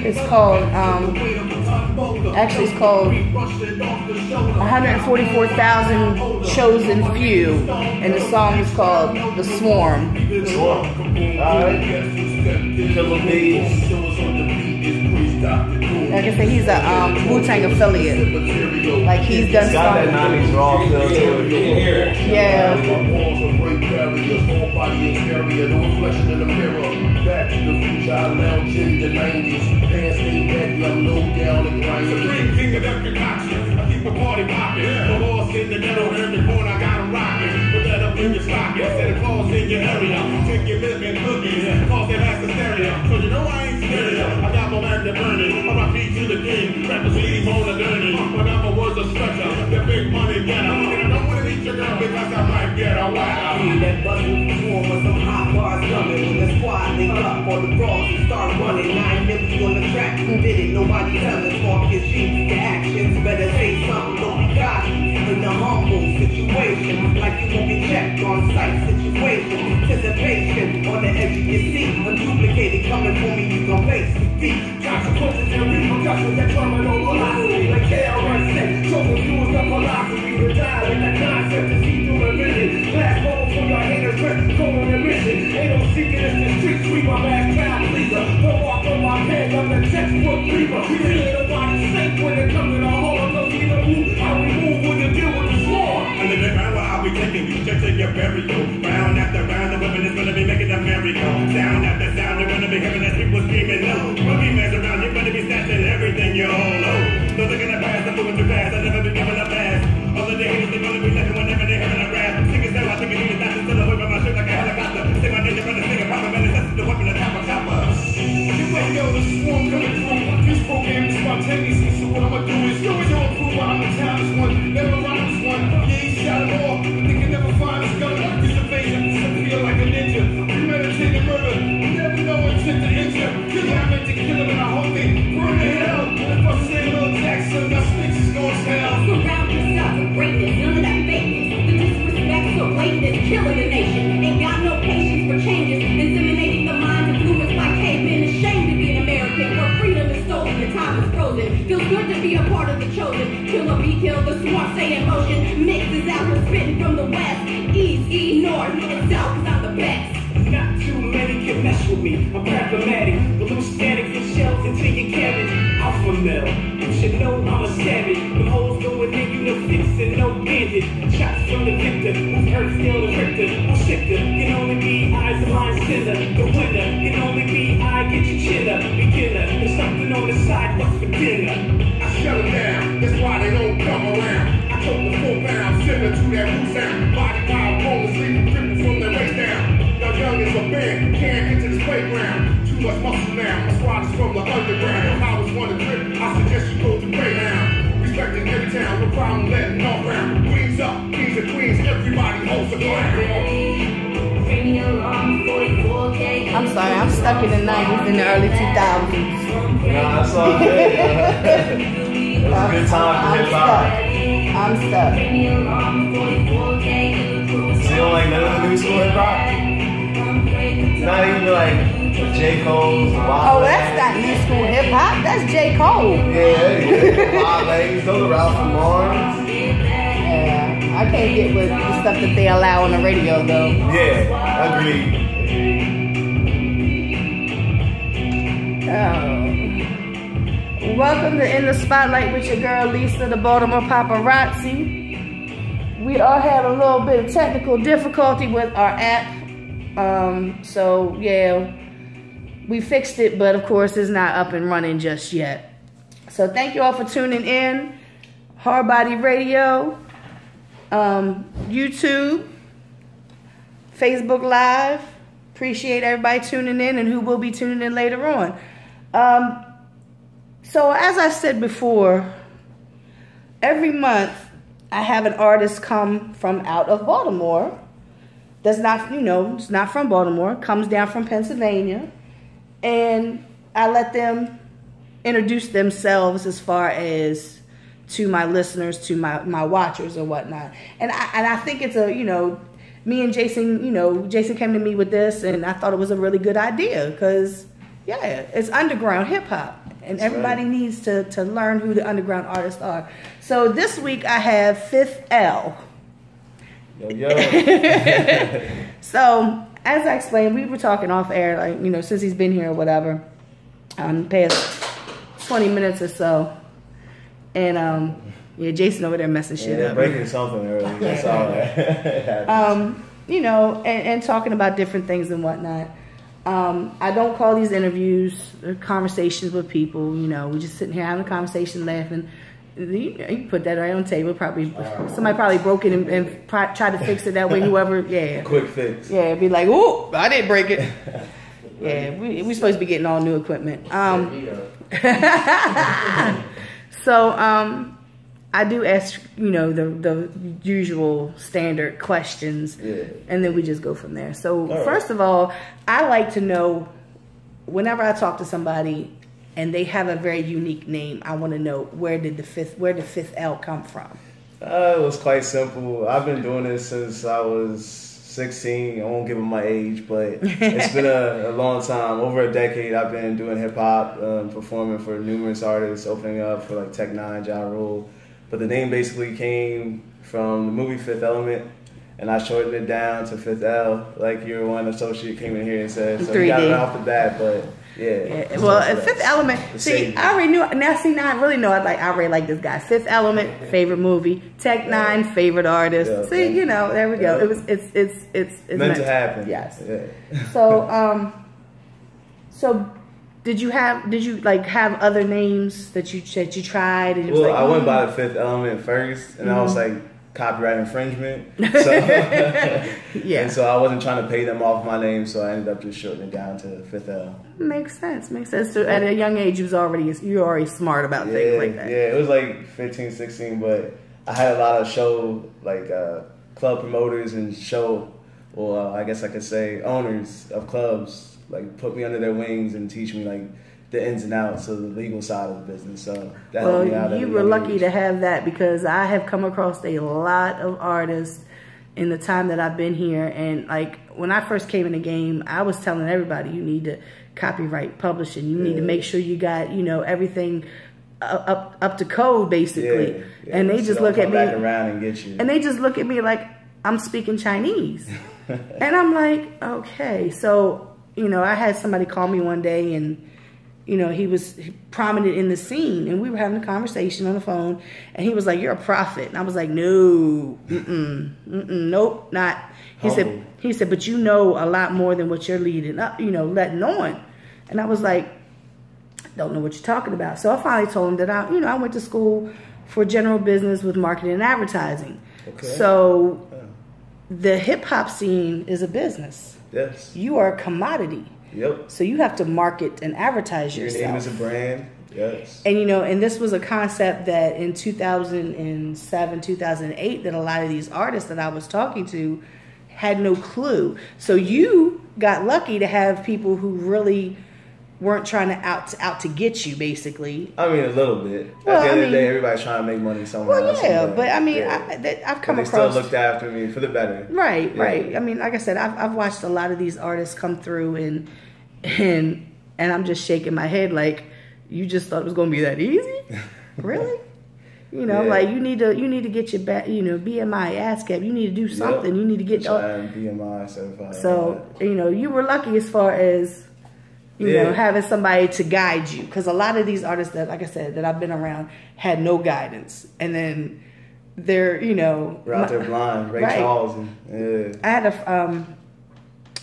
It's called, actually it's called 144,000 Chosen Few, and the song is called The Swarm. Alright. Killer Bees. Like I said, he's a Wu-Tang affiliate. Like he's done got that 90s raw feel to it. Yeah. Back to the future, I lounge in the 90s. Pants stay baggy, I'm low down and grinding. Supreme king of every concoction. I keep the party popping. The horse in the ghetto, every corner I got them rocking. Put that up in your stocking. Set a claws in your area. Take your milk and cookies. Cause that has hysteria. So you know I ain't scared of. I got my man to burning. I'm my feet to the king. Rappers leave on the journey. My number was a stretcher. The big money getter. And I don't wanna meet your girl because I might get a wow. That buzzer perform with some hot bars coming. When the squad link up on the brawls and start running. 9 niggas on the track, who did it? Nobody telling. Talk your sheets, your actions. Better say something, don't be cocky. In a humble situation, like you won't get checked on site situation. Anticipation on the edge of your seat. Unduplicated coming for me, you gon' face defeat. Consequences and repercussions that terminal velocity. Like KRS said, chosen viewers of philosophy. The dial and the concept is see through a vision. Glass ball for your haters, rest, going on a mission. Ain't no secret, it's the street sweeper, bad crowd pleaser. Don't walk on my pen, I'm the textbook reaper. We ain't nobody safe when it comes to the whole of the leader. How we move when you deal with the swarm. I live it round where I'll be taking you to your burial. Round after round, the women is gonna be making a miracle. Sound after sound, they're gonna be hearing as people screaming no. When we mess around, you're gonna be snatching everything you all know. So they're gonna pass, I'm moving too fast, I'll never be giving a pass. All of the haters, they're gonna be looking whenever they're hearing a rap. Singing still, I think it needs that to still away from my shit like a helicopter. Say my name, they're gonna sing a proper minute, that's the weapon, the chopper. Yo, the swarm coming through. This program is spontaneous, so what I'ma do is yo, prove I'm the town's one. Never run this one. Yeah, he shot it off. Think you never find his gun. This evasion, disappear like a ninja. Premeditated murder. You never know intent to injure. Kill him, I meant to kill him, and I hope they burn to hell. If I say Lil Jackson, my snitch is gonna tell. Surround yourself with greatness, none of that fakeness. The disrespect so blatant is killing the nation. Ain't got no patience for changes. Inseminating the mind, influenced by cavemen. Ashamed to be an American, where freedom is stolen and time is frozen. Feels good to be a part of the chosen. Kill or be killed, the swarm stay in motion. Mix is out here spitting from the west. East, north, south, cause I'm the best. Not too many can mess with me. I'm problematic. But loose static for shells until you carry alpha male. You should know I'm a savage. The hoes going in, you the fix and no bandit. Shots from the victor, who's hurt still the victor. Who shifter, can only be eyes of mine sinner. The winner, can only be I get your chin up. Beginner, there's something on the side, what's for dinner? I shut them down, that's why they don't come around. I took the 4 pounds, similar to that blue sound. Body wild, rolling, sleeping, dripping from their waist down. Y'all young as a band, can't enter this playground. Too much muscle now, my squad is from the underground. If I was one to trip, I suggest you go to Greyhound. Respecting every town, no problem letting off round. Queens up, kings and queens, everybody holds the ground. I'm sorry, I'm stuck in the 90s and the early 2000s. Nah, that's all good. It was a good time for hip hop. I'm stuck. So you don't like none of the new school hip hop? Not even like J. Cole's, Oh, that's not new school hip hop. That's J. Cole. Yeah, Wale's, those are Ralph and Barnes. Yeah, I can't get with the stuff that they allow on the radio though. Yeah, agreed. Welcome to In the Spotlight with your girl Lisa, the Baltimore Paparazzi. We are having a little bit of technical difficulty with our app. So yeah, we fixed it, but of course it's not up and running just yet. So thank you all for tuning in. Hard Body Radio, YouTube, Facebook Live. Appreciate everybody tuning in and who will be tuning in later on. So as I said before, every month I have an artist come from out of Baltimore. That's not, it's not from Baltimore, comes down from Pennsylvania. And I let them introduce themselves as far as to my listeners, to my watchers or whatnot. And I think it's a, you know, me and Jason, you know, Jason came to me with this, and I thought it was a really good idea because, yeah, it's underground hip hop, and everybody needs to learn who the underground artists are. So this week I have Fifth L. Yo. So as I explained, we were talking off air, like, you know, since he's been here or whatever, past 20 minutes or so, and yeah, Jason over there messing shit up. Breaking something early. That's all that. You know, and talking about different things and whatnot. I don't call these interviews or conversations with people. You know, we just sitting here having a conversation, laughing. You put that right on the table. Probably somebody probably broke it and tried to fix it that way. Whoever, yeah, quick fix. Yeah, be like, "Ooh, I didn't break it." Yeah, we supposed to be getting all new equipment. So I do ask, you know, the usual standard questions, and then we just go from there. So first of all, I like to know, whenever I talk to somebody and they have a very unique name, I want to know where did Fifth L come from? It was quite simple. I've been doing this since I was 16. I won't give them my age, but it's been a long time. Over a decade, I've been doing hip hop, performing for numerous artists, opening up for like Tech Nine, Ja Rule. But the name basically came from the movie Fifth Element, and I shortened it down to Fifth L, like your one associate came in here and said. So we got it off the bat, but yeah. Well, Fifth Element. See, I already knew. Now I really know. I already like this guy. Fifth Element, favorite movie. Tech Nine, favorite artist. Yeah, see, you know, there we go. It's meant to happen. Yes. Yeah. So did you have other names that you tried? And well, I went by the Fifth Element first, and I was like, copyright infringement. So, yeah. And so I wasn't trying to pay them off my name, so I ended up just shortening it down to Fifth L. Makes sense. So at a young age, you're already smart about things like that. Yeah, it was like 15, 16, but I had a lot of club promoters and I guess I could say owners of clubs, like put me under their wings and teach me like the ins and outs of the legal side of the business. So that helped me out. You were lucky to have that, because I have come across a lot of artists in the time that I've been here. And like when I first came in the game, I was telling everybody, you need to copyright publishing. You need to make sure you got, you know, everything up to code, basically. Yeah. And they just look at me back around and get you. And they just look at me like I'm speaking Chinese. And I'm like, okay. So, you know, I had somebody call me one day, and you know, he was prominent in the scene, and we were having a conversation on the phone, and he was like, "You're a prophet," and I was like, "No, nope, not." He said, "But you know a lot more than what you're leading up, you know, letting on," and I was like, "Don't know what you're talking about." So I finally told him that I went to school for general business with marketing and advertising. Okay. So the hip hop scene is a business. Yes. You are a commodity. Yep. So you have to market and advertise yourself. Your name is a brand. Yes. And you know, and this was a concept that in 2007, 2008, that a lot of these artists that I was talking to had no clue. So you got lucky to have people who really weren't trying to out to get you, basically. I mean, a little bit. Well, at the end of the day, everybody's trying to make money somewhere else. Well, yeah, but I mean, I've come across. They still looked after me for the better. Right, yeah. Right. I mean, like I said, I've watched a lot of these artists come through, and I'm just shaking my head like, you just thought it was going to be that easy? Really? You know, like you need to get your BMI, ASCAP. You need to do something. You need to get BMI certified. So you know, you were lucky as far as. You know, having somebody to guide you. Because a lot of these artists that, like I said, that I've been around had no guidance. And then they're, you know... We're out there blind. Ray Charles. I had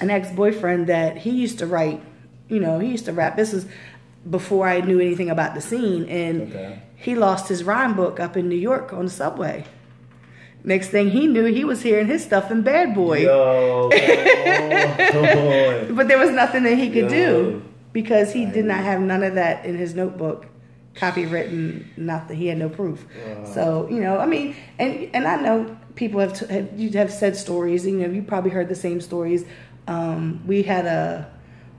an ex-boyfriend that he used to write, you know, he used to rap. This is before I knew anything about the scene. And he lost his rhyme book up in New York on the subway. Next thing he knew, he was hearing his stuff in Bad Boy. Yo, but there was nothing that he could do because he did not have none of that in his notebook, copywritten, nothing. He had no proof. So, you know, I mean, and I know people have said stories. You know, you probably heard the same stories. We had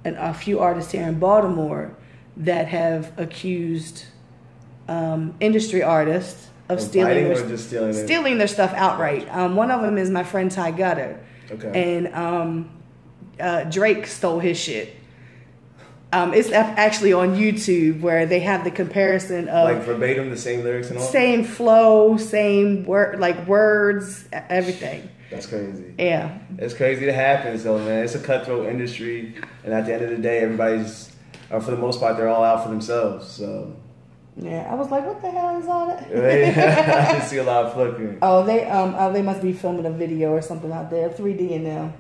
a few artists here in Baltimore that have accused industry artists of stealing their stuff outright. One of them is my friend Ty Gutter. Okay. And Drake stole his shit. It's actually on YouTube where they have the comparison of like verbatim the same lyrics and all. Same flow, same words, everything. That's crazy. Yeah. It's crazy that happens though, man. It's a cutthroat industry, and at the end of the day, everybody's, or for the most part, they're all out for themselves. So. Yeah, I was like, what the hell is all that? I can see a lot of flickering. Oh, they must be filming a video or something out there, 3D now.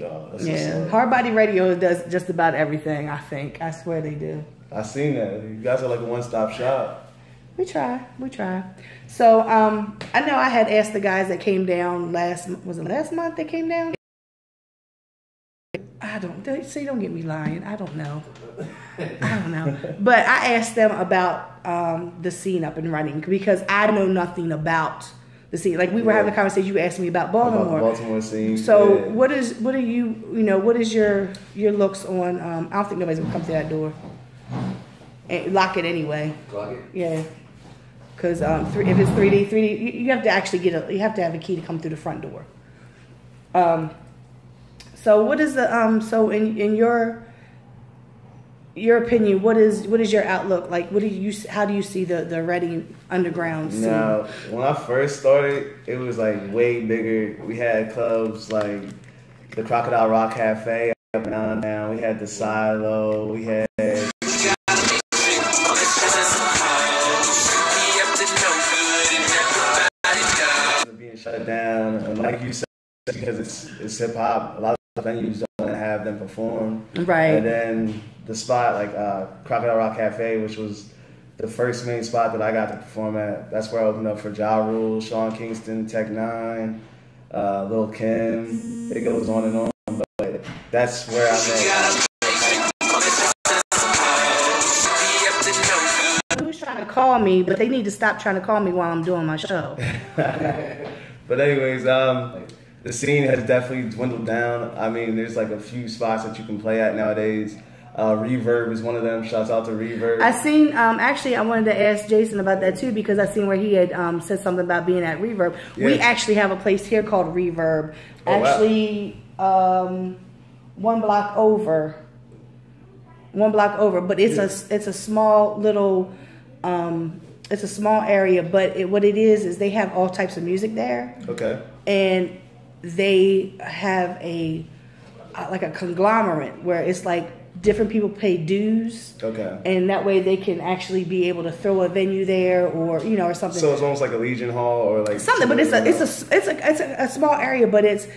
Oh, yeah, Hard Body Radio does just about everything, I think. I swear they do. I seen that. You guys are like a one-stop shop. We try. So, I know I had asked the guys that came down last month they came down? Don't get me lying. I don't know. But I asked them about the scene up and running because I know nothing about the scene. Like we were having a conversation, you asked me about Baltimore. About the Baltimore scene. So what is your looks on I don't think nobody's gonna come to that door. And lock it anyway. Lock it? Yeah. Because if it's 3D, you have to actually you have to have a key to come through the front door. So what is the so in your opinion, what is your outlook like? How do you see the Reading underground scene? Now, when I first started, it was like way bigger. We had clubs like the Crocodile Rock Cafe up and down. We had the Silo. We had being shut down, and like you said, because it's hip hop, a lot of venues don't have them perform. Right. And then the spot like Crocodile Rock Cafe, which was the first main spot that I got to perform at. That's where I opened up for Ja Rule, Sean Kingston, Tech Nine, Lil Kim. It goes on and on, but that's where I met. Who's trying to call me? But they need to stop trying to call me while I'm doing my show. But anyways, the scene has definitely dwindled down. I mean, there's like a few spots that you can play at nowadays. Reverb is one of them. Shouts out to Reverb. I seen, actually, I wanted to ask Jason about that too because I seen where he had said something about being at Reverb. Yeah. We actually have a place here called Reverb. Oh, actually, wow. one block over, but it's a small little, it's a small area, but what it is they have all types of music there. Okay. And they have like a conglomerate where it's like different people pay dues. Okay. And that way they can actually be able to throw a venue there or or something. So it's almost like a Legion Hall or like something, but it's a small area, but it's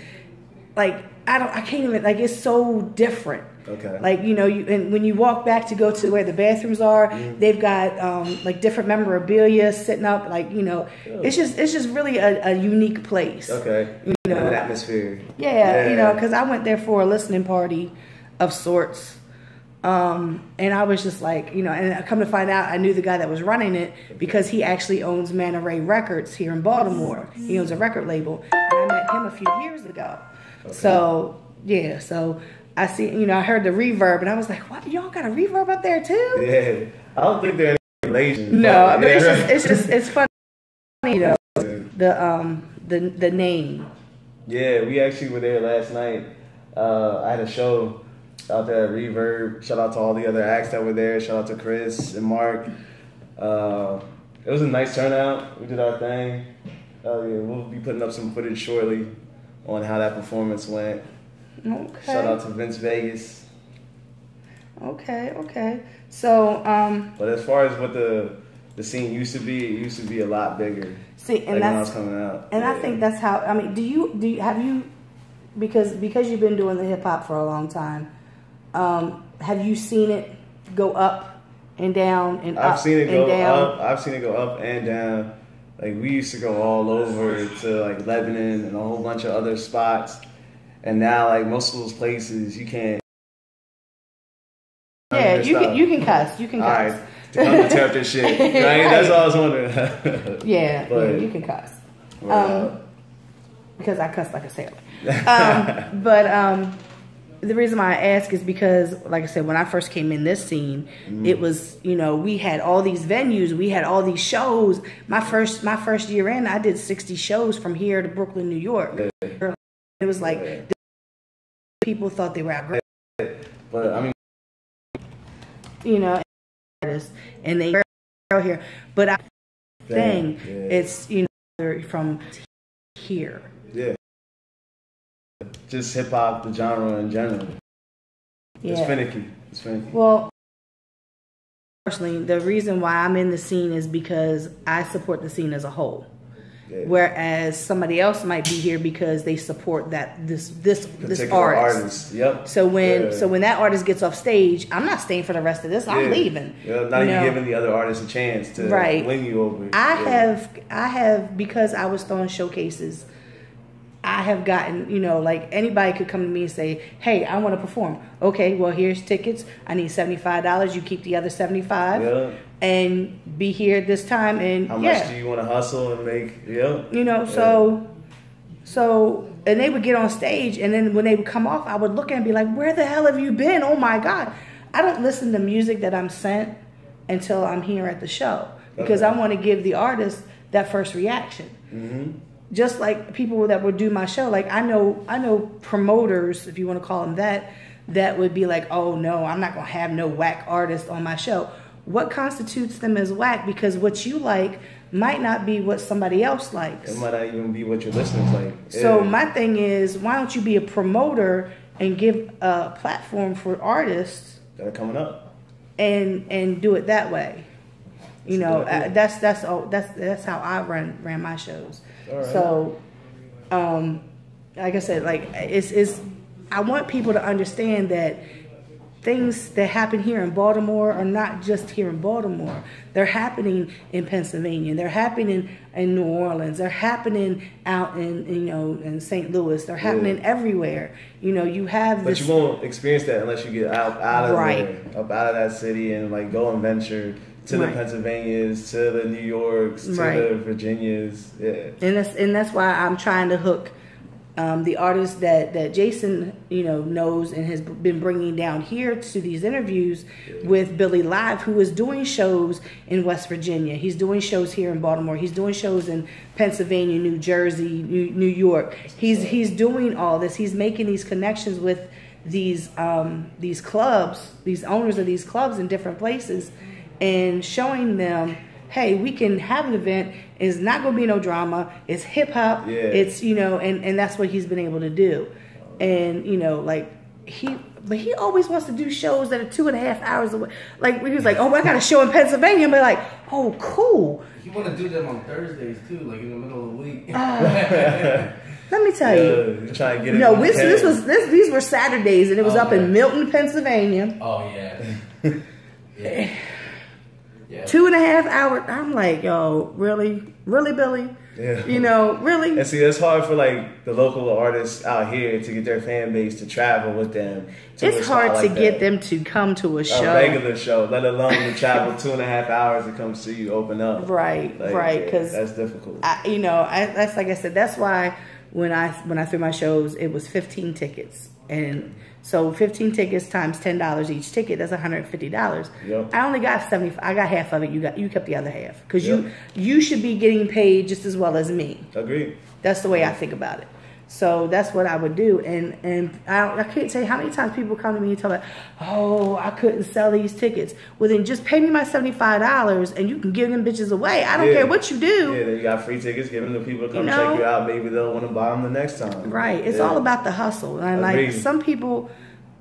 like I can't even like it's so different. Okay. Like and when you walk back to go to where the bathrooms are, they've got like different memorabilia sitting up. Like it's just really a unique place. Okay. An atmosphere. Yeah. Because I went there for a listening party of sorts, and I was just like and I come to find out I knew the guy that was running it because he actually owns Manta Ray Records here in Baltimore. He owns a record label, and I met him a few years ago. Okay. So yeah, so. I see, I heard the reverb, and I was like, "What? Y'all got a reverb up there too?" Yeah, I don't think they're any relation. No, but it's funny, the name. Yeah, we actually were there last night. I had a show out there at Reverb. Shout out to all the other acts that were there. Shout out to Chris and Mark. It was a nice turnout. We did our thing. We'll be putting up some footage shortly on how that performance went. Okay. Shout out to Vince Vegas. Okay. So, but as far as what the scene used to be, it used to be a lot bigger. See, and like when I was coming out. And yeah. I think that's how. I mean, have you because you've been doing the hip hop for a long time, have you seen it go up and down and up? I've seen it go up. I've seen it go up and down. Like we used to go all over to like Lebanon and a whole bunch of other spots. And now, like most of those places, you can't. Yeah, you can cuss. You can cuss. All right, to come to tear up this shit. Right? That's all I was wondering. Yeah, you can cuss. Because I cuss like a sailor. the reason why I ask is because, like I said, when I first came in this scene, it was, you know, we had all these venues, we had all these shows. My first year in, I did 60 shows from here to Brooklyn, New York. It was like people thought they were out great, but I mean, you know, and they were out here. But I think it's, you know, from here. Yeah. Just hip hop, the genre in general. Yeah. It's finicky. It's finicky. Well, personally, the reason why I'm in the scene is because I support the scene as a whole. Yeah. Whereas somebody else might be here because they support that this artist. Yep. So when that artist gets off stage, I'm not staying for the rest of this. I'm leaving. Yeah, not even giving the other artists a chance to win you over. I have because I was throwing showcases. I have gotten, you know, like anybody could come to me and say, "Hey, I want to perform." Okay, well, here's tickets. I need $75. You keep the other $75, and be here at this time. And how much do you want to hustle and make? You know, so, and they would get on stage, and then when they would come off, I would look at and be like, "Where the hell have you been? Oh my God!" I don't listen to music that I'm sent until I'm here at the show because I want to give the artist that first reaction. Mm-hmm. Just like people that would do my show, like I know promoters, if you want to call them that would be like, "Oh no, I'm not gonna have no whack artist on my show." What constitutes them as whack? Because what you like might not be what somebody else likes. It might not even be what your listeners like. So my thing is, why don't you be a promoter and give a platform for artists that are coming up, and do it that way? You know, that's how I ran my shows. Right. So, like I said, like it's I want people to understand that things that happen here in Baltimore are not just here in Baltimore. They're happening in Pennsylvania. They're happening in New Orleans. They're happening out in, you know, in St. Louis. They're happening everywhere. You know, you have this. But you won't experience that unless you get out of there, up out of that city, and like go and venture to the Pennsylvanias, to the New Yorks, to the Virginias. And that's why I'm trying to hook the artists that Jason, you know, knows and has been bringing down here to these interviews with Billy Live, who is doing shows in West Virginia. He's doing shows here in Baltimore. He's doing shows in Pennsylvania, New Jersey, New York. He's doing all this. He's making these connections with these clubs, these owners of these clubs in different places, and showing them, hey, we can have an event. It's not going to be no drama. It's hip hop. Yeah. It's, you know, and that's what he's been able to do. And, you know, like but he always wants to do shows that are 2.5 hours away. Like he was like, "Oh, I got a show in Pennsylvania." But like, "Oh, cool." You want to do them on Thursdays too, like in the middle of the week. Let me tell you. Trying to get it. No, these were Saturdays, and it was up in Milton, Pennsylvania. Oh yeah. Yeah. 2.5 hours. I'm like, yo, really, Billy? Yeah. You know, really? And see, it's hard for like the local artists out here to get their fan base to travel with them. It's hard to get them to come to a show. A regular show, let alone to travel 2.5 hours to come see you open up. Right, like, right. Because that's difficult. That's like I said. That's why when I threw my shows, it was 15 tickets. And so 15 tickets times $10 each ticket, that's $150. Yep. I only got 75. I got half of it. You kept the other half because you should be getting paid just as well as me. Agreed. That's the way I think about it. So that's what I would do. And I can't tell you how many times people come to me and tell me, "Oh, I couldn't sell these tickets." Well, then just pay me my $75 and you can give them bitches away. I don't care what you do. Yeah, then you got free tickets. Give them to people to come check you out. Maybe they'll want to buy them the next time. Right. It's all about the hustle. And like some people,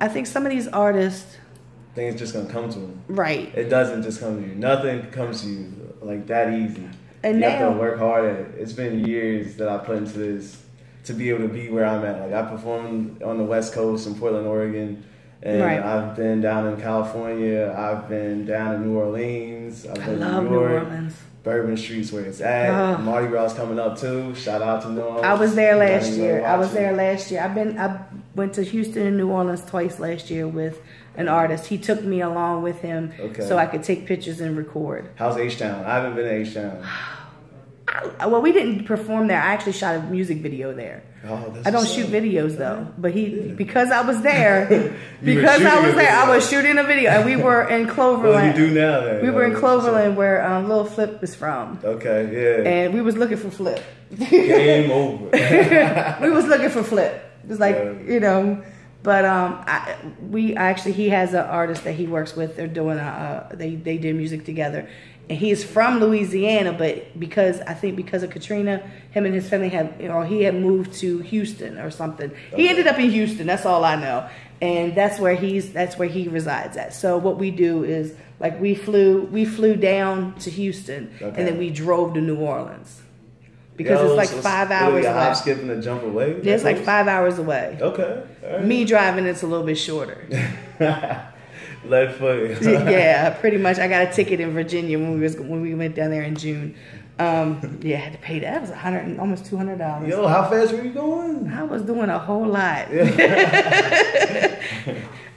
I think some of these artists, things just gonna come to them. Right. It doesn't just come to you. Nothing comes to you like that easy. And you have to work hard at it. It's been years that I put into this to be able to be where I'm at. Like I performed on the West Coast in Portland, Oregon, and I've been down in California. I've been down in New Orleans. I've been in New York. Bourbon Street's where it's at. Mardi Gras coming up too. Shout out to New Orleans. I was there last year. I went to Houston and New Orleans twice last year with an artist. He took me along with him so I could take pictures and record. How's H-Town? I haven't been to H-Town. Well, we didn't perform there. I actually shot a music video there. Oh, that's I don't what's shoot up. videos though, but because I was there, I was shooting a video, and we were in Cloverland. What do you do now? Then? We were in Cloverland, where Lil Flip is from. Okay, yeah. And we was looking for Flip. Game over. We was looking for Flip. It was like, you know, but he has an artist that he works with. They're doing they did music together. And he's from Louisiana, but because of Katrina, him and his family he had moved to Houston or something. Okay. He ended up in Houston. That's all I know, and that's where he resides at. So what we do is like we flew down to Houston, and then we drove to New Orleans because it's like 5 hours away. Hop, skip, and a jump away. Yeah, it's like 5 hours away. Okay. All right. Me driving, it's a little bit shorter. Lead foot. Yeah, pretty much. I got a ticket in Virginia when we went down there in June. Yeah, I had to pay that. It was almost $200. Yo, how fast were you going? I was doing a whole lot.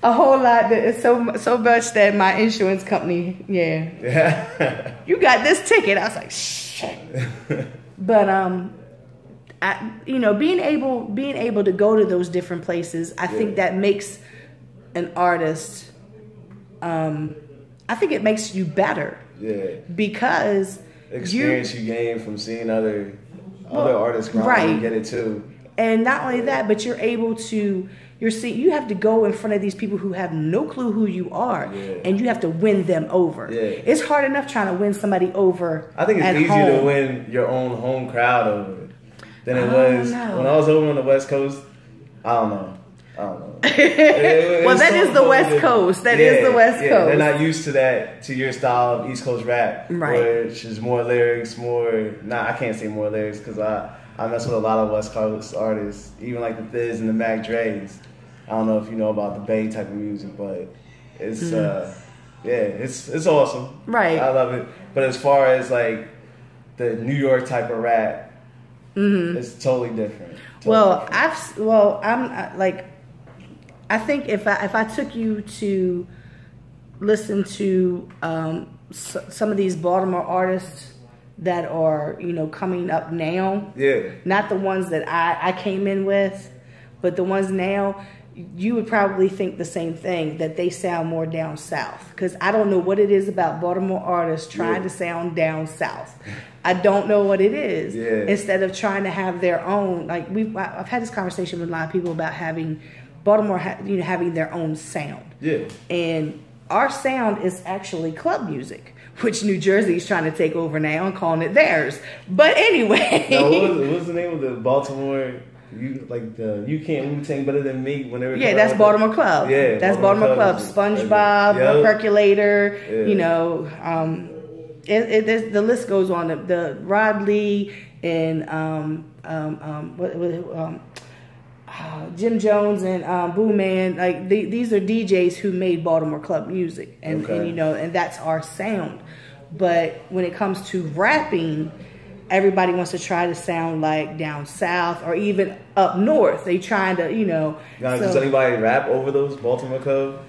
A whole lot. It's so much that my insurance company, you got this ticket. I was like, shit. But being able to go to those different places, I think that makes an artist. I think it makes you better. Yeah. Because experience you gain from seeing other artists grind and get it too. And not only that, but you're able to you have to go in front of these people who have no clue who you are, and you have to win them over. Yeah. It's hard enough trying to win somebody over. I think it's easier to win your own home crowd over than it was when I was over on the West Coast. I don't know. Well, that is the West Coast. That is the West Coast. They're not used to that, to your style of East Coast rap, which is more lyrics, I can't say more lyrics because I mess with a lot of West Coast artists, even like the Thiz and the Mac Dre's. I don't know if you know about the Bay type of music, but it's it's awesome. Right. I love it. But as far as like the New York type of rap, it's totally different. I think if I took you to listen to some of these Baltimore artists that are coming up now, not the ones that I came in with, but the ones now, you would probably think the same thing, that they sound more down south. Because I don't know what it is about Baltimore artists trying to sound down south. I don't know what it is. Yeah. Instead of trying to have their own, I've had this conversation with a lot of people about having Baltimore, having their own sound. Yeah. And our sound is actually club music, which New Jersey is trying to take over now and calling it theirs. But anyway. Now, what was the name of the Baltimore? You can't Wu-Tang better than me when they were. Yeah, that's Baltimore Club. Yeah, that's Baltimore Club. SpongeBob, The Percolator. The list goes on. The Rod Lee and Jim Jones and Boo Man. These are DJs who made Baltimore Club music, and that's our sound. But when it comes to rapping, everybody wants to try to sound like down south or even up north. They trying to, Does anybody rap over those Baltimore Club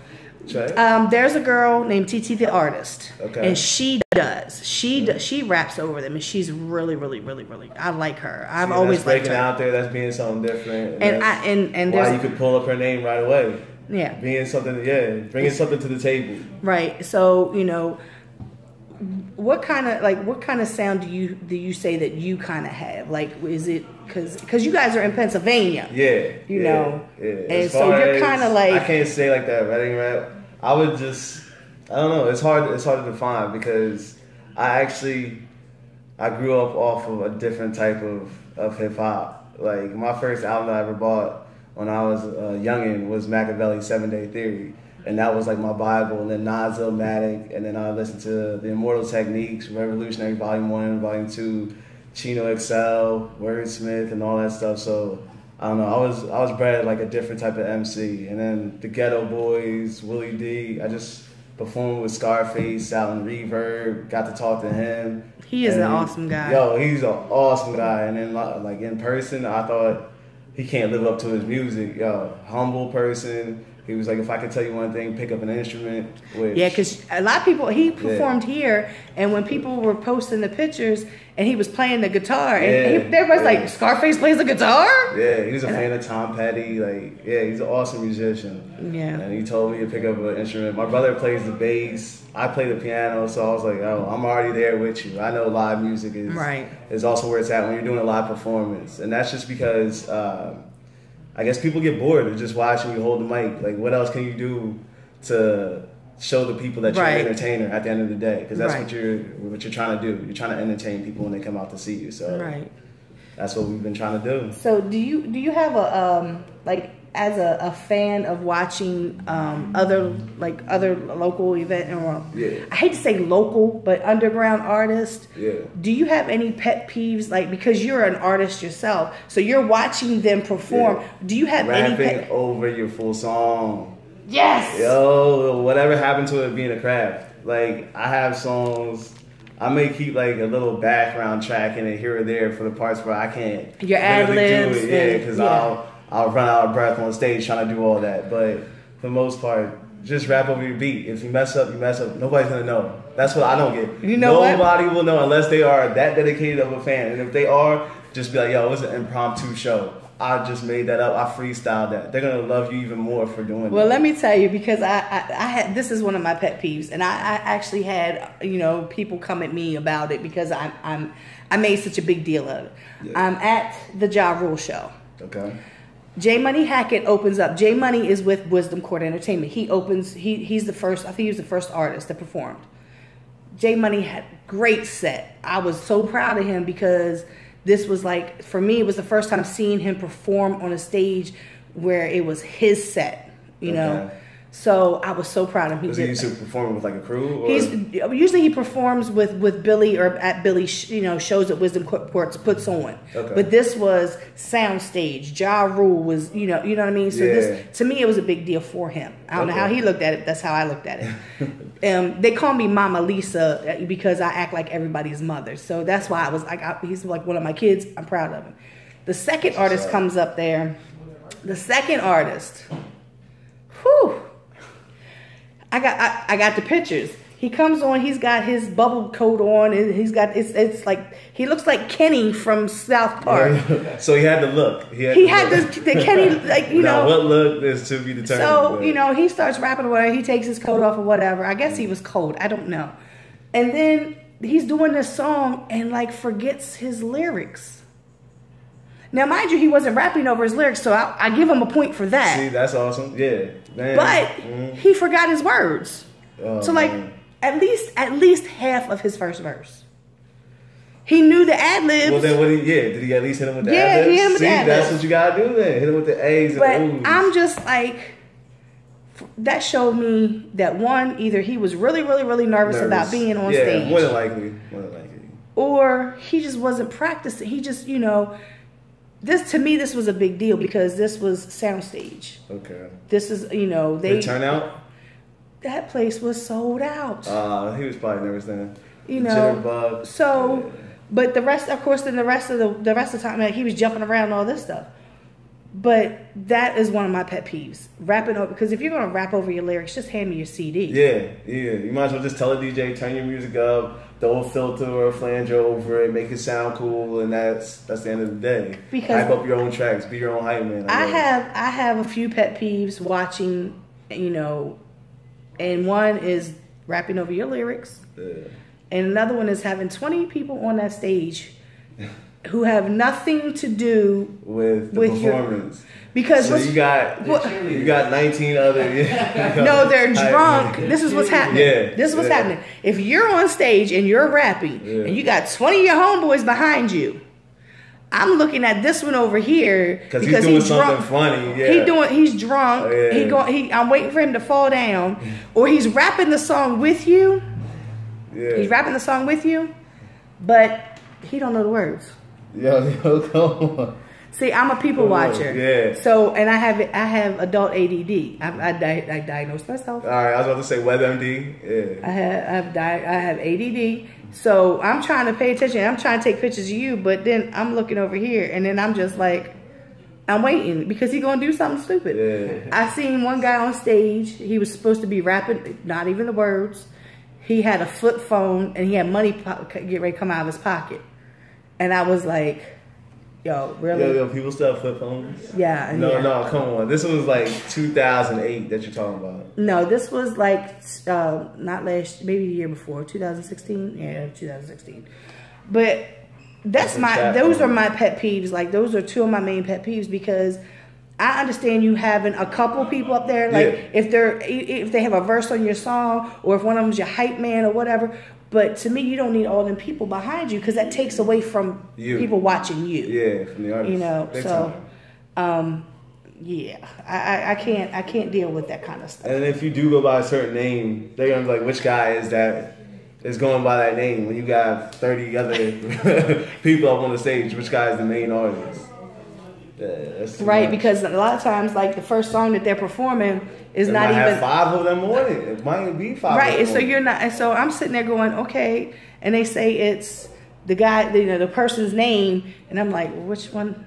tracks? There's a girl named TT the Artist, and she does. She raps over them, and she's really, really, really, really. I like her. I've always liked her. Breaking out there, that's being something different. And why you could pull up her name right away. Yeah, bringing something to the table. Right. So what kind of sound do you say that you kind of have? Like, is it because you guys are in Pennsylvania? Yeah, Yeah. And so you're kind of like, I can't say like that Reading rap. I would just, I don't know. It's hard to define because I grew up off of a different type of hip hop. Like my first album that I ever bought when I was a youngin' was Machiavelli's 7 Day Theory. And that was like my Bible, and then Nas Illmatic, and then I listened to The Immortal Techniques, Revolutionary Volume 1, Volume 2, Chino XL, Wordsmith, and all that stuff. So I don't know, I was bred like a different type of MC. And then the Ghetto Boys, Willie D, I just performed with Scarface out in Reverb, got to talk to him. He is an awesome guy. Yo, he's an awesome guy. And then like in person, I thought he can't live up to his music. Yo, humble person. He was like, if I could tell you one thing, pick up an instrument. Which, Yeah, because a lot of people, he performed here, and when people were posting the pictures, and he was playing the guitar, and everybody's like, Scarface plays the guitar? Yeah, he was a fan of Tom Petty. Like, yeah, he's an awesome musician. Yeah. And he told me to pick up an instrument. My brother plays the bass. I play the piano, so I was like, oh, I'm already there with you. I know live music is also where it's at when you're doing a live performance. And that's just because I guess people get bored of just watching you hold the mic. Like, what else can you do to show the people that you're an entertainer at the end of the day? Because that's what you're trying to do. You're trying to entertain people when they come out to see you. So that's what we've been trying to do. So do you have a like, as a fan of watching other local event, or I hate to say local, but underground artists, do you have any pet peeves, like, because you're an artist yourself, so you're watching them perform, do you have any rapping over your full song? Yes. Yo, whatever happened to it being a craft? Like, I have songs, I may keep like a little background track in it here or there for the parts where I can't your ad libs, because I'll run out of breath on stage trying to do all that. But for the most part, just rap over your beat. If you mess up, you mess up. Nobody's gonna know. That's what I don't get. You know Nobody will know unless they are that dedicated of a fan. And if they are, just be like, yo, it was an impromptu show. I just made that up. I freestyled that. They're gonna love you even more for doing that. Well, let me tell you, because I had, this is one of my pet peeves, and I actually had, you know, people come at me about it because I made such a big deal of it. I'm at the Ja Rule show. Okay. J Money Hackett opens up. J Money is with Wisdom Court Entertainment. He opens. He's the first. I think he was the first artist that performed. J Money had great set. I was so proud of him because this was like, for me, it was the first time seeing him perform on a stage where it was his set. You know. So I was so proud of him. Was he used to perform with like a crew? Or? Usually he performs with Billy, or at Billy's shows that Wisdom Court puts on. Okay. But this was Soundstage. Ja Rule was, you know what I mean. So this, to me, it was a big deal for him. I don't know how he looked at it. That's how I looked at it. They call me Mama Lisa because I act like everybody's mother. So that's why I was like, he's like one of my kids. I'm proud of him. The second artist comes up there. The second artist. Whew. I got the pictures. He comes on. He's got his bubble coat on, and he's got it's like he looks like Kenny from South Park. So he had the look. He had the Kenny, like, you know. What look is to be determined. So he starts rapping away. He takes his coat off or whatever. I guess he was cold. I don't know. And then he's doing this song and like forgets his lyrics. Now, mind you, he wasn't rapping over his lyrics, so I give him a point for that. See, that's awesome. Yeah. Man. But he forgot his words. So like at least half of his first verse. He knew the ad libs. Well, then did he at least hit him with the ad libs? Yeah, he hit him with the ad libs. That's what you gotta do then. Hit him with the A's and the O's. But I'm just like, that showed me that one, either he was really, really, really nervous about being on stage. Yeah, more than likely. Or he just wasn't practicing. He just, this, to me, this was a big deal because this was Soundstage. Okay. This is, the turnout? That place was sold out. He was probably nervous then. Jitterbug. So, but the rest, of course, then the rest of the time, like, he was jumping around and all this stuff. But that is one of my pet peeves. Rapping over, because if you're gonna rap over your lyrics, just hand me your CD. Yeah. You might as well just tell a DJ, turn your music up, throw a filter or a flanger over it, make it sound cool, and that's the end of the day. Because hype up your own tracks, be your own hype man. I have a few pet peeves watching, and one is rapping over your lyrics, and another one is having 20 people on that stage who have nothing to do with the performance. Because so you got 19 other. No, they're drunk. This is what's happening. This is what's happening. If you're on stage and you're rapping and you got 20 of your homeboys behind you, I'm looking at this one over here because he's doing something funny. He's drunk. I'm waiting for him to fall down, or he's rapping the song with you. He's rapping the song with you, but he don't know the words. Yo, come on. See, I'm a people watcher. Yeah. So, and I have adult ADD. I diagnosed myself. All right, I was about to say WebMD. Yeah. I have ADD. So I'm trying to pay attention. I'm trying to take pictures of you, but then I'm looking over here, and then I'm just like, I'm waiting because he's gonna do something stupid. Yeah. I seen one guy on stage. He was supposed to be rapping, not even the words. He had a flip phone and he had money get ready to come out of his pocket, and I was like, "Yo, really? Yo, people still have flip phones? Yeah." No, come on. This was like 2008 that you're talking about. No, this was like not last, maybe the year before, 2016. Yeah, 2016. But those are my pet peeves. Like those are two of my main pet peeves because I understand you having a couple people up there, like if they have a verse on your song or if one of them's your hype man or whatever. But to me, you don't need all them people behind you because that takes away from people watching you. Yeah, from the artist. You know, so yeah, I can't deal with that kind of stuff. And if you do go by a certain name, they're gonna be like, which guy is that? Is going by that name when you got 30 other people up on the stage. Which guy is the main artist? That's right, because a lot of times, like the first song that they're performing is not even. Have 5 of them on it. It might be 5. Right, and so you're not. And so I'm sitting there going, okay, and they say it's the guy, the person's name, and I'm like, which one?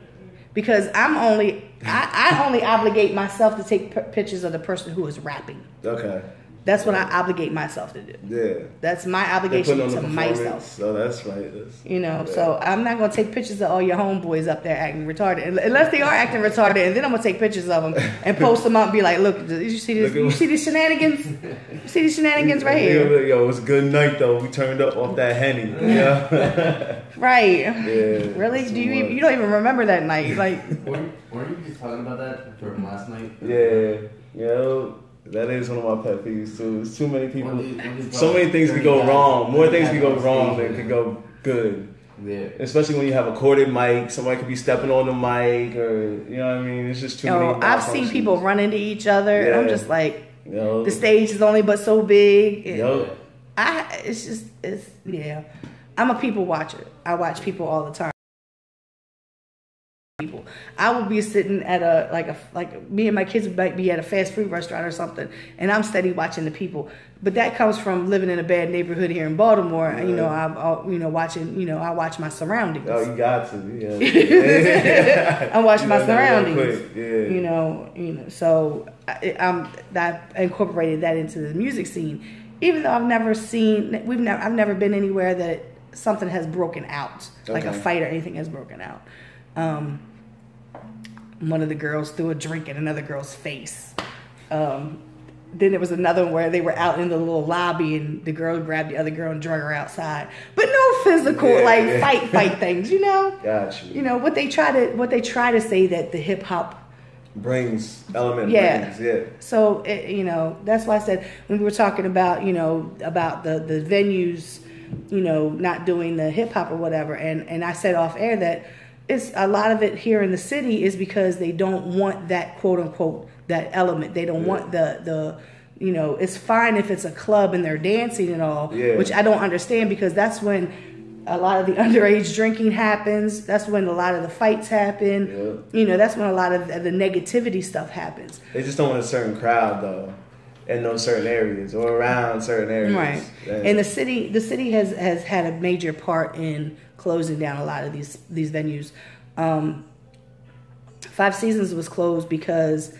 Because I only obligate myself to take pictures of the person who is rapping. Okay. That's what I obligate myself to do. Yeah. That's my obligation to myself. So that's right. So I'm not going to take pictures of all your homeboys up there acting retarded. Unless they are acting retarded, and then I'm going to take pictures of them and post them up and be like, look, did you see this? You see these shenanigans? You see these shenanigans right here? Yo, it was a good night, though. We turned up off that Henny. Yeah. Right. Yeah. Really? You don't even remember that night. Like, were you just talking about that from last night? Yeah. Yo. That is one of my pet peeves too. There's too many people. So many things could go wrong. More things could go wrong than could go good. Yeah. Especially when you have a corded mic. Somebody could be stepping on the mic, or you know what I mean. It's just too many. I've seen people run into each other, and I'm just like, the stage is only but so big. It's I'm a people watcher. I watch people all the time. People. I will be sitting at like me and my kids might be at a fast food restaurant or something, and I'm steady watching the people. But that comes from living in a bad neighborhood here in Baltimore. And, I watch my surroundings. Oh, you got to, yeah. I watch my surroundings. Yeah. So I incorporated that into the music scene, even though I've never been anywhere that something has broken out, like a fight or anything has broken out. One of the girls threw a drink in another girl's face. Then there was another one where they were out in the little lobby and the girl grabbed the other girl and drug her outside. But no physical fight things, Got you. What they try to say that the hip hop brings brings. So that's why I said when we were talking about about the venues, not doing the hip hop or whatever, and I said off air that it's a lot of it here in the city is because they don't want that quote unquote that element. They don't want the it's fine if it's a club and they're dancing and all, which I don't understand because that's when a lot of the underage drinking happens. That's when a lot of the fights happen. That's when a lot of the negativity stuff happens. They just don't want a certain crowd though. In those certain areas or around certain areas, right? And the city has had a major part in closing down a lot of these venues. 5 Seasons was closed because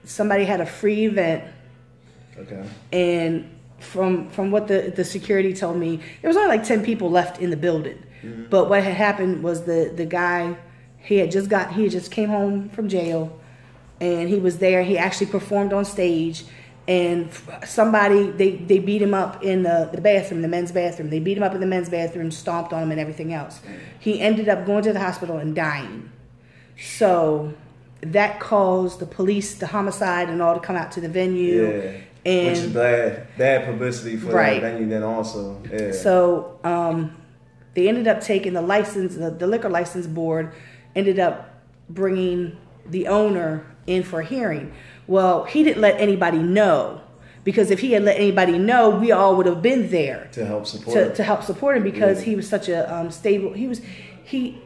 somebody had a free event. Okay. And from what the security told me, there was only like 10 people left in the building. Mm-hmm. But what had happened was the guy he had just came home from jail. And he was there. He actually performed on stage. And somebody, they beat him up in the bathroom, the men's bathroom. They beat him up in the men's bathroom, stomped on him and everything else. He ended up going to the hospital and dying. So that caused the police, the homicide and all to come out to the venue. Yeah. And which is bad publicity for that venue then also. Yeah. So they ended up taking the license, the liquor license board ended up bringing the owner in for a hearing. Well, he didn't let anybody know, because if he had let anybody know, we all would have been there to help support to help support him because he was such a stable.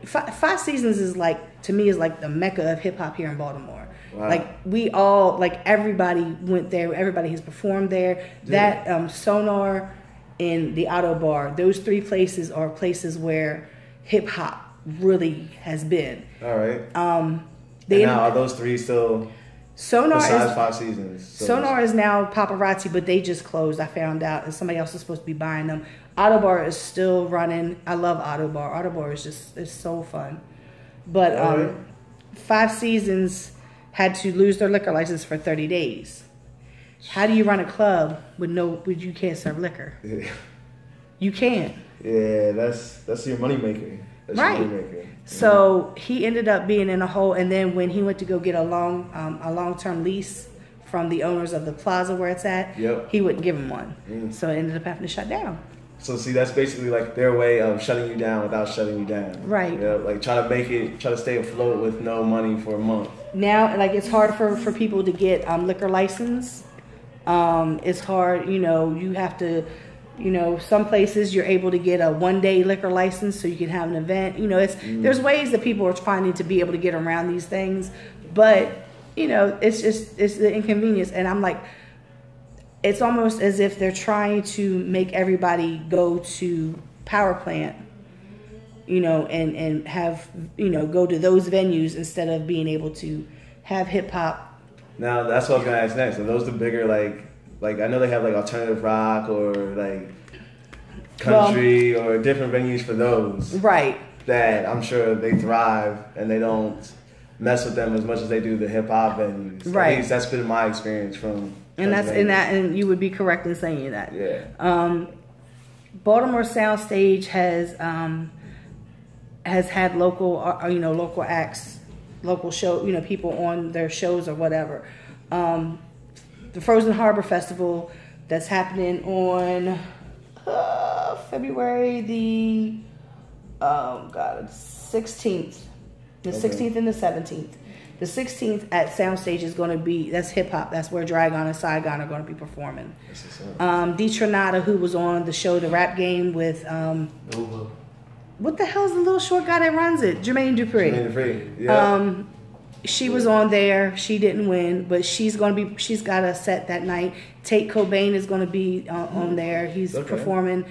Five Seasons is to me like the mecca of hip hop here in Baltimore. Wow. Like we all everybody went there. Everybody has performed there. Yeah. That Sonar and the Auto Bar, those 3 places are places where hip hop really has been. All right. And now are those 3 still? Sonar besides is 5 seasons. Sonar is now Paparazzi, but they just closed. I found out, and somebody else is supposed to be buying them. Autobar is still running. I love Autobar. Autobar is it's so fun. But 5 seasons had to lose their liquor license for 30 days. How do you run a club with you can't serve liquor? Yeah. You can't. Yeah, that's your moneymaker. That's right. Your moneymaker. So he ended up being in a hole, and then when he went to go get a long-term lease from the owners of the plaza where it's at, he wouldn't give him one. So it ended up having to shut down. So see, that's basically like their way of shutting you down without shutting you down. Right. You know, like try to stay afloat with no money for a month. Now, like it's hard for people to get liquor license. It's hard, you have to, some places you're able to get a 1-day liquor license so you can have an event. There's ways that people are finding to be able to get around these things, but it's the inconvenience. And I'm like, it's almost as if they're trying to make everybody go to power plant, and have, go to those venues instead of being able to have hip hop. Now that's what I was gonna ask next. Are those the bigger like I know they have like alternative rock or like country or different venues for those. Right. That I'm sure they thrive and they don't mess with them as much as they do the hip hop venues. Right. At least that's been my experience from. And you would be correct in saying that. Yeah. Baltimore Soundstage has had local acts, local show, people on their shows or whatever. The Frozen Harbor Festival that's happening on February the 16th, the 16th and the 17th. The 16th at Soundstage is going to be, that's hip hop. That's where Dragon and Saigon are going to be performing. D. Trinata, who was on the show The Rap Game with, what the hell's the little short guy that runs it? Jermaine Dupri. Yeah. She was on there. She didn't win, but she's got a set that night. Tate Cobain is going to be on there. He's performing.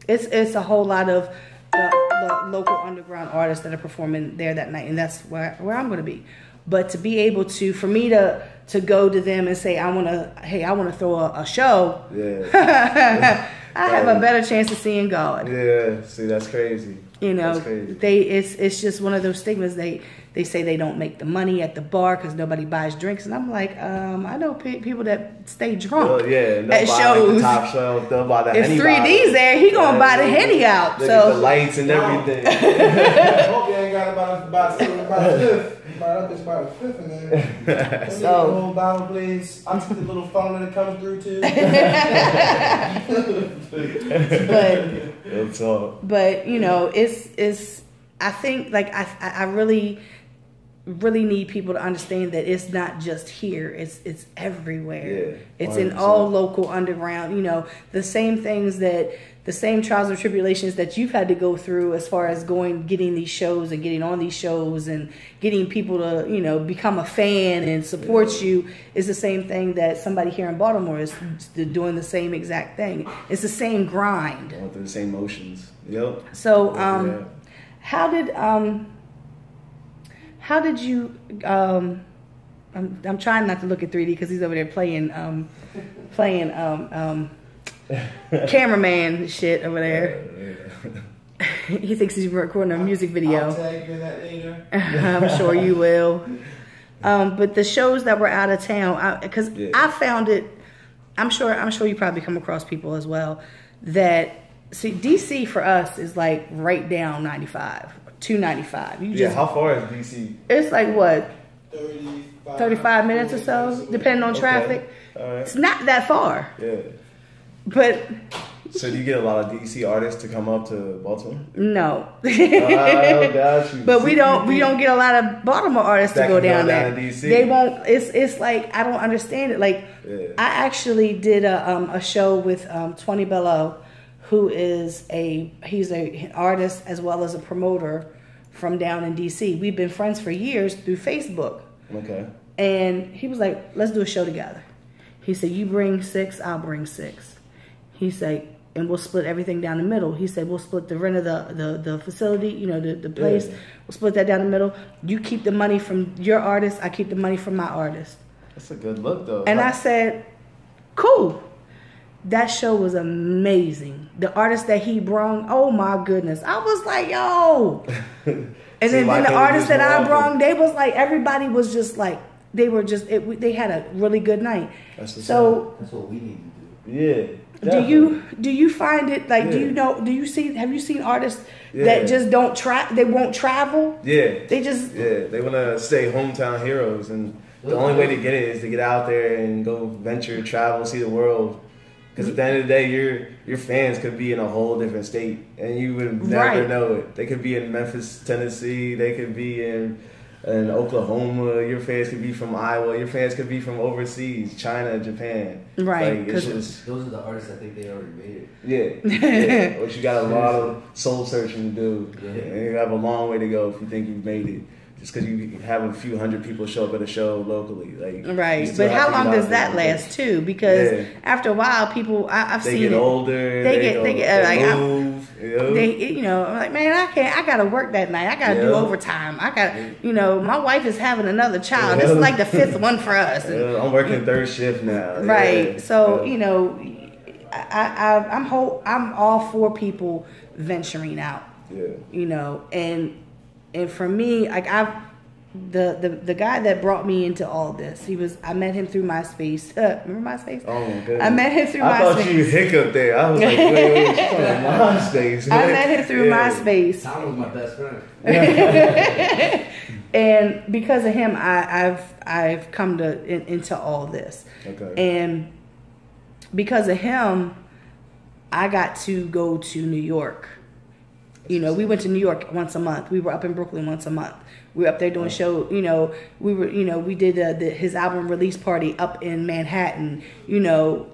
It's a whole lot of the local underground artists that are performing there that night, and that's where I'm going to be. But to be able to, for me to go to them and say, I want to throw a show. Yeah. I have a better chance of seeing God. Yeah. See, that's crazy. That's crazy. It's just one of those stigmas. They say they don't make the money at the bar because nobody buys drinks, and I'm like, I know people that stay drunk at shows. Like the top shelf, they'll buy the if Henny 3D's there, he gonna buy the Henny out. They So get the lights and everything. I hope you ain't got about a fifth. About a fifth in there. So- The whole bottle, please. I'll take the little funnel that comes through too. but it's I think like I really need people to understand that it's not just here, it's everywhere. It's in all local underground, the same things the same trials and tribulations that you've had to go through as far as getting these shows and getting on these shows and getting people to, become a fan and support you is the same thing that somebody here in Baltimore is doing the same exact thing. It's the same grind. Going through the same motions. Yep. So, how did you, I'm trying not to look at 3D because he's over there playing cameraman shit over there. He thinks he's recording a music video. I'll tag you in that later. I'm sure you will. But the shows that were out of town, because I found it, I'm sure you probably come across people as well that see DC for us is like right down 95, 295. How far is DC? It's like what? 35 minutes or so, depending on traffic. All right. It's not that far. Yeah. But so do you get a lot of DC artists to come up to Baltimore? no. Oh, got you. But we don't get a lot of Baltimore artists to go down there. To DC. They won't. It's like I don't understand it. Like I actually did a show with 20 Bello, who is he's an artist as well as a promoter from down in DC. We've been friends for years through Facebook. Okay. And he was like, "Let's do a show together." He said, "You bring 6, I'll bring 6." He said, and we'll split everything down the middle. He said, we'll split the rent of the facility, you know, the place. We'll split that down the middle. You keep the money from your artist. I keep the money from my artist. That's a good look, though. And I said, cool. That show was amazing. The artist that he brought, oh my goodness. I was like, yo. And then the artists that I brought, they was like, everybody was just like, they were just, they had a really good night. That's what we need to do. Yeah. Definitely. Do you find it like, have you seen artists that just they won't travel? Yeah. They want to stay hometown heroes, and the only way to get it is to get out there and go venture, travel, see the world. Because at the end of the day, your fans could be in a whole different state, and you would never know it. They could be in Memphis, Tennessee. They could be in Oklahoma. Your fans could be from Iowa. Your fans could be from overseas, China, Japan. Right. Like, those are the artists I think they already made it. Yeah. But you got a lot of soul searching to do. Yeah. And you have a long way to go if you think you've made it. Just because you have a few hundred people show up at a show locally, right? But how long does that last too? Because after a while, people I've seen get older. They move. I'm like, man, I can't. I gotta work that night. I gotta do overtime. I got, my wife is having another child. This is like the fifth one for us. I'm working third shift now. Right. Yeah. So I'm all for people venturing out. Yeah. And for me, like the guy that brought me into all this, I met him through MySpace. Remember MySpace? Oh my goodness. I met him through MySpace. I thought you hiccuped there. I was like, wait, she's talking about MySpace. I met him through MySpace. Tom was my best friend. And because of him, I've come into all this. Okay. And because of him, I got to go to New York. We went to New York once a month. We were up in Brooklyn once a month. We were up there doing show. We did his album release party up in Manhattan. Because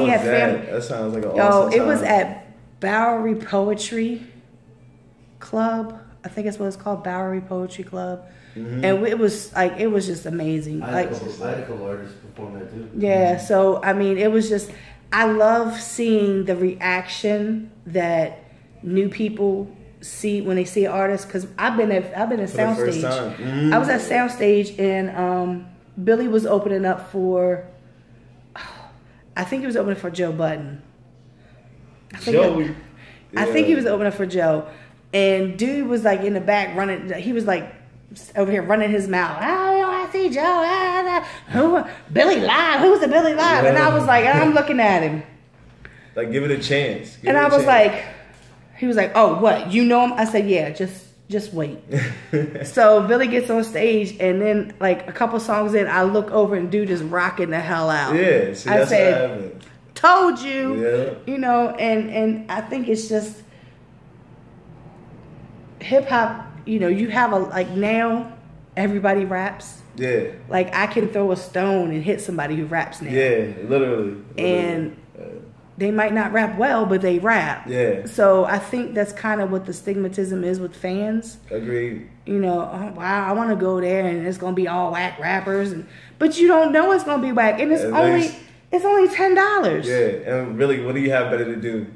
he had family. That sounds like an awesome time. It was at Bowery Poetry Club. I think that's what it's called, Bowery Poetry Club. Mm-hmm. And it was just amazing. I had a couple artists perform there too. Yeah. So it was just, I love seeing the reaction that new people see when they see an artist, because I've been at Soundstage. Mm-hmm. I was at Soundstage, and Billy was opening up for, I think he was opening for Joe Budden. I think he was opening for Joe, and dude was like in the back running. He was like over here running his mouth. I see Joe. Billy live? Who's the Billy live? And I was like, and I'm looking at him. Like, give it a chance. And I was like. He was like, oh, what? You know him? I said, yeah, just wait. So Billy gets on stage, and then like a couple songs in, I look over and dude is rocking the hell out. Yeah, see, that's what happened. Told you. Yeah. And I think it's just hip hop, you have now everybody raps. Yeah. Like I can throw a stone and hit somebody who raps now. Yeah, literally. And they might not rap well, but they rap. Yeah. So I think that's kind of what the stigmatism is with fans. Agreed. Oh, wow, I want to go there and it's gonna be all whack rappers, but you don't know it's gonna be whack, and it's only $10. Yeah, and really, what do you have better to do?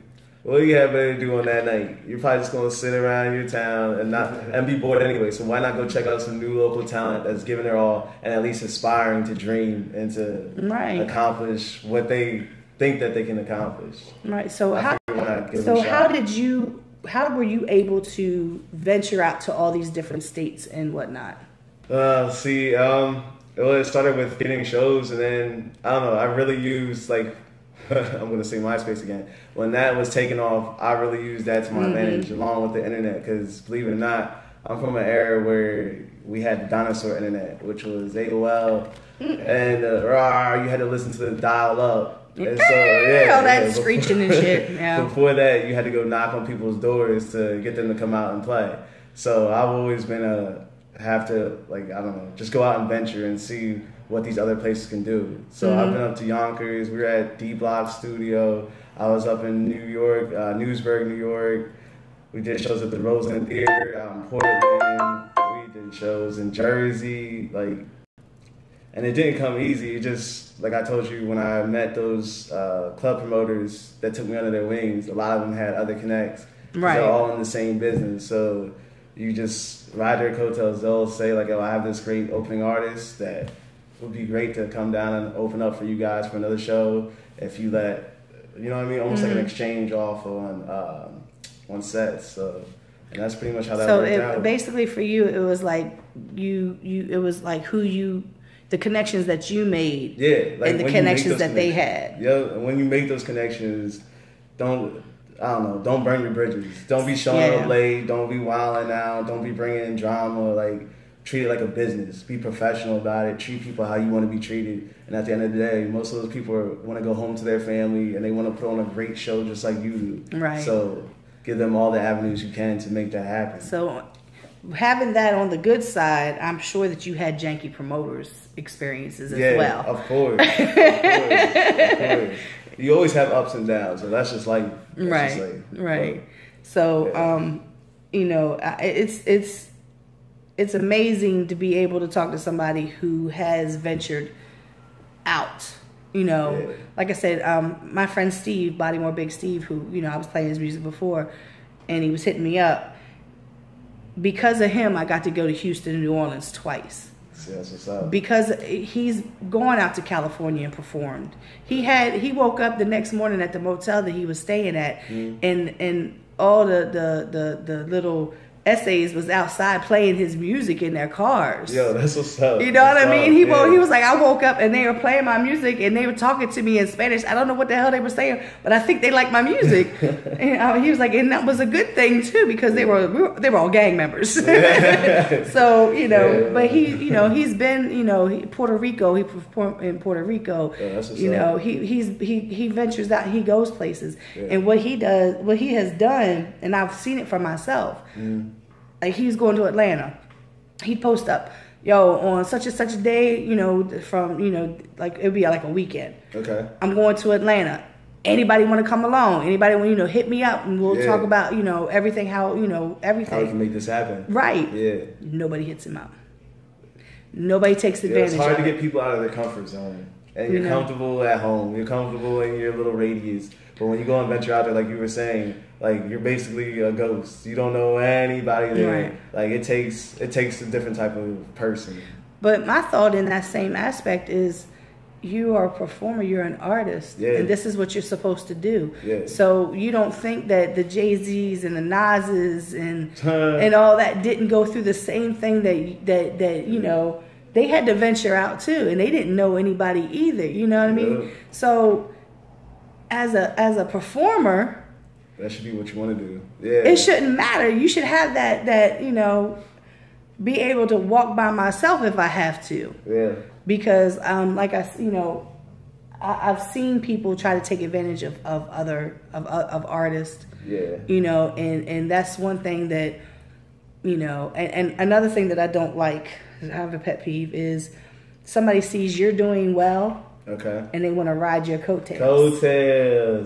What do you have better to do on that night? You're probably just gonna sit around your town and be bored anyway. So why not go check out some new local talent that's giving their all and at least aspiring to dream and to accomplish what they think that they can accomplish. Right. So how were you able to venture out to all these different states and whatnot? It started with getting shows, and then I don't know. I really used I'm going to say MySpace again. When that was taking off, I really used that to my advantage, along with the internet. Because believe it or not, I'm from an era where we had the dinosaur internet, which was AOL, and you had to listen to the dial up. And so, all that screeching and shit. Yeah. Before that, you had to go knock on people's doors to get them to come out and play. So I've always been have to just go out and venture and see what these other places can do. So I've been up to Yonkers. We were at D Block Studio. I was up in New York, Newsburg, New York. We did shows at the Roseland Theater out in Portland. We did shows in Jersey. And it didn't come easy. It just, like I told you, when I met those club promoters that took me under their wings, a lot of them had other connects. Right. They're all in the same business. So you just ride their coattails. They'll say, like, oh, I have this great opening artist that would be great to come down and open up for you guys for another show if you let, you know what I mean? Almost like an exchange off on sets. So, and that's pretty much how that worked out. So basically for you, it was like it was like the connections that you made, and the connections that they had. Yeah, and when you make those connections, don't burn your bridges. Don't be showing up late. Don't be wilding out. Don't be bringing in drama. Like, treat it like a business. Be professional about it. Treat people how you want to be treated. And at the end of the day, most of those people want to go home to their family and they want to put on a great show just like you do. Right. So give them all the avenues you can to make that happen. So having that on the good side, I'm sure that you had janky promoters experiences as well. Of course. Of course. You always have ups and downs, so that's just like right. So you know, it's amazing to be able to talk to somebody who has ventured out. You know, like I said, my friend Steve, Baltimore Big Steve, who, you know, I was playing his music before, and he was hitting me up. Because of him, I got to go to Houston and New Orleans twice. That's what's up. Because he's gone out to California and performed. He woke up the next morning at the motel that he was staying at, and all the little essays was outside playing his music in their cars. Yo, that's what's up. You know what I mean? He was like, I woke up and they were playing my music and they were talking to me in Spanish. I don't know what the hell they were saying, but I think they liked my music. And he was like, and that was a good thing too, because they were all gang members. So, you know, but he's been, Puerto Rico. He performed in Puerto Rico. Yeah, that's what's up. He ventures out. He goes places, and what he has done, and I've seen it for myself. Like, he's going to Atlanta. He'd post up, yo, on such and such a day, from, like, it'd be like a weekend. Okay. I'm going to Atlanta. Anybody want to come along? Anybody want, hit me up and we'll talk about, everything, everything. How we can make this happen. Right. Yeah. Nobody hits him up. Nobody takes advantage of it. It's hard to get people out of their comfort zone. And you're comfortable at home. You're comfortable in your little radius. But when you go and venture out there, like you were saying, like, you're basically a ghost. You don't know anybody there. Right. Like, it takes a different type of person. But my thought in that same aspect is, you are a performer, you're an artist, and this is what you're supposed to do. Yeah. So you don't think that the Jay-Z's and the Nas's and all that didn't go through the same thing that they had to venture out too, and they didn't know anybody either. You know what I mean? So as a performer, that should be what you want to do. Yeah. It shouldn't matter. You should have that be able to walk by myself if I have to. Yeah. Because I've seen people try to take advantage of artists. Yeah. And that's one thing that and another thing that I don't like, I have a pet peeve, is somebody sees you're doing well. Okay. And they want to ride your coattails. Yeah,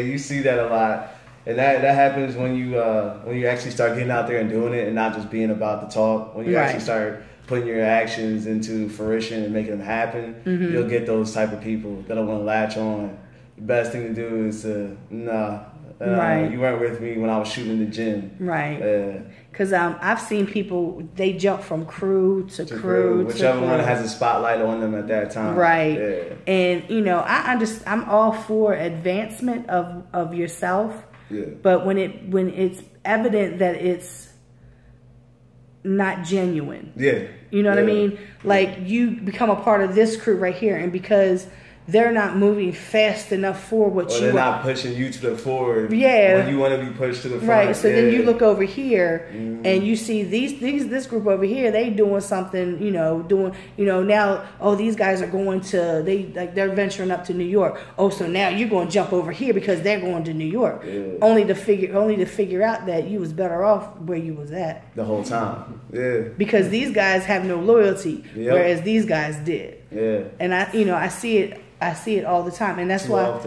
you see that a lot. And that happens when you actually start getting out there and doing it and not just being about the talk. When you actually start putting your actions into fruition and making them happen, you'll get those type of people that don't want to latch on. The best thing to do is to, you weren't with me when I was shooting in the gym. Right. Because I've seen people, they jump from crew to crew. Whichever one has a spotlight on them at that time. Right. Yeah. And, I'm all for advancement of yourself. Yeah. But when it's evident that it's not genuine. Yeah. You know what I mean? Like, you become a part of this crew right here, and because they're not moving fast enough for what you they're not pushing you to the forward. Yeah. When you want to be pushed to the front. Right. So then you look over here and you see this group over here, they doing something, now, these guys are going to, they're venturing up to New York. Oh, so now you're going to jump over here because they're going to New York. Yeah. Only to figure out that you was better off where you was at. The whole time. Yeah. Because these guys have no loyalty, whereas these guys did. Yeah. And I see it all the time, and that's why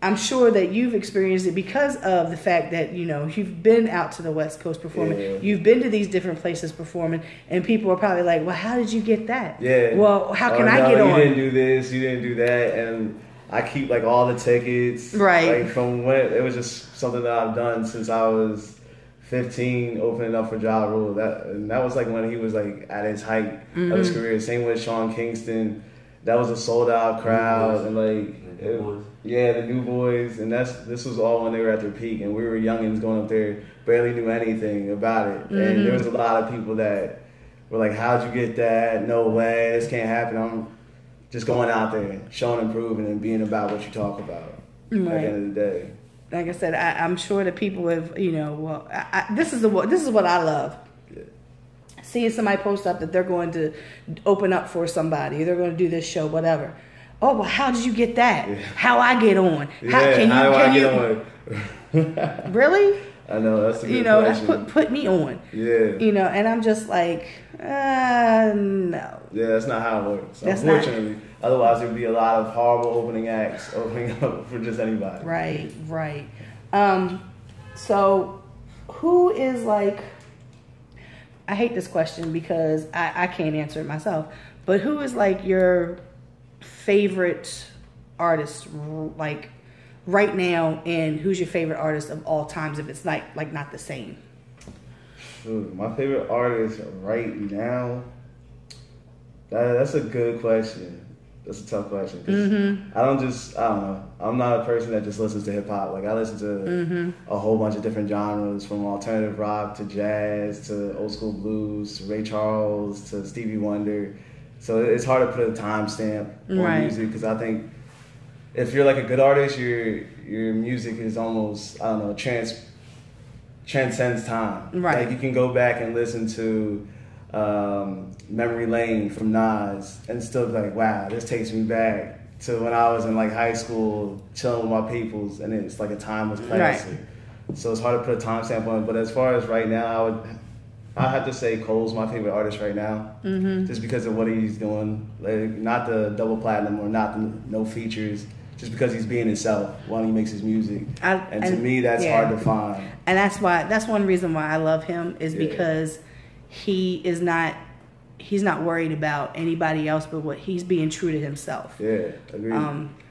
I'm sure that you've experienced it because of the fact that, you know, you've been out to the West Coast performing. Yeah. You've been to these different places performing, and people are probably like, well, how did you get that? Yeah. Well, how can I get on? You didn't do this, you didn't do that, and I keep like all the tickets. Right. Like from when it was just something that I've done since I was 15, opening up for Ja Rule. That was like when he was like at his height of his career. Same with Sean Kingston. That was a sold out crowd, and like the New Boys, and this was all when they were at their peak, and we were youngins going up there, barely knew anything about it, and there was a lot of people that were like, "How'd you get that? No way, this can't happen." I'm just going out there, showing and proving, and being about what you talk about. Right. At the end of the day, like I said, I'm sure that people have, you know, well, this is what I love. Seeing somebody post up that they're going to open up for somebody, they're going to do this show, whatever. Oh, well, how did you get that? Yeah. How I get on? How do I get on? Really? I know, that's a good question. That's put me on. Yeah. You know, and I'm just like, no. Yeah, that's not how it works. That's unfortunately. Otherwise, there would be a lot of horrible opening acts opening up for just anybody. Right. So, who is like, I hate this question because I can't answer it myself, but who is like your favorite artist, like right now, and who's your favorite artist of all times if it's like not the same? My favorite artist right now, that's a good question. That's a tough question. 'Cause I don't know. I'm not a person that just listens to hip hop. Like I listen to a whole bunch of different genres, from alternative rock to jazz to old school blues to Ray Charles to Stevie Wonder. So it's hard to put a timestamp on music, because I think if you're like a good artist, your music is almost, I don't know, transcends time. Right. Like you can go back and listen to Memory Lane from Nas and still be like, wow, this takes me back to when I was in like high school chilling with my peoples, and it's like a timeless classic. Right. So it's hard to put a timestamp on it. But as far as right now, I'd have to say Cole's my favorite artist right now, just because of what he's doing. Like, not the double platinum or not the no features, just because he's being himself while he makes his music. And to me, that's hard to find. And that's one reason why I love him, is because he's not worried about anybody else, but what he's being true to himself. Yeah, agreed.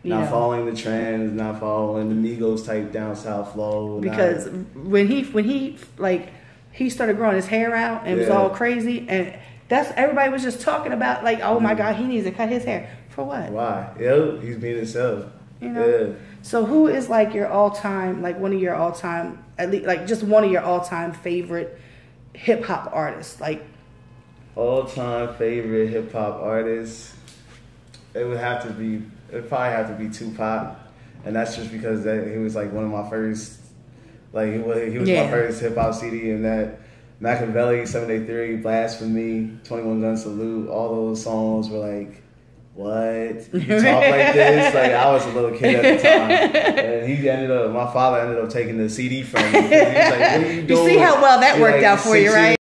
Not following the trends, not following the Migos type down south flow. Because when he like he started growing his hair out and it was all crazy, and everybody was just talking about like, oh my God, he needs to cut his hair. For what? Why? Yeah, he's being himself. You know. Yeah. So who is like your all-time, like one of your all-time, at least like just one of your all-time favorite hip hop artists? Like all-time favorite hip hop artists, it would probably have to be Tupac, and that's just because he was like one of my first, like he was my first hip hop CD, and that Machiavelli, 783, Blasphemy, 21 Gun Salute, all those songs were like, what? You talk like this? Like, I was a little kid at the time, and my father ended up taking the CD from me. He was like, what are you doing? You see how well that worked out for you, right?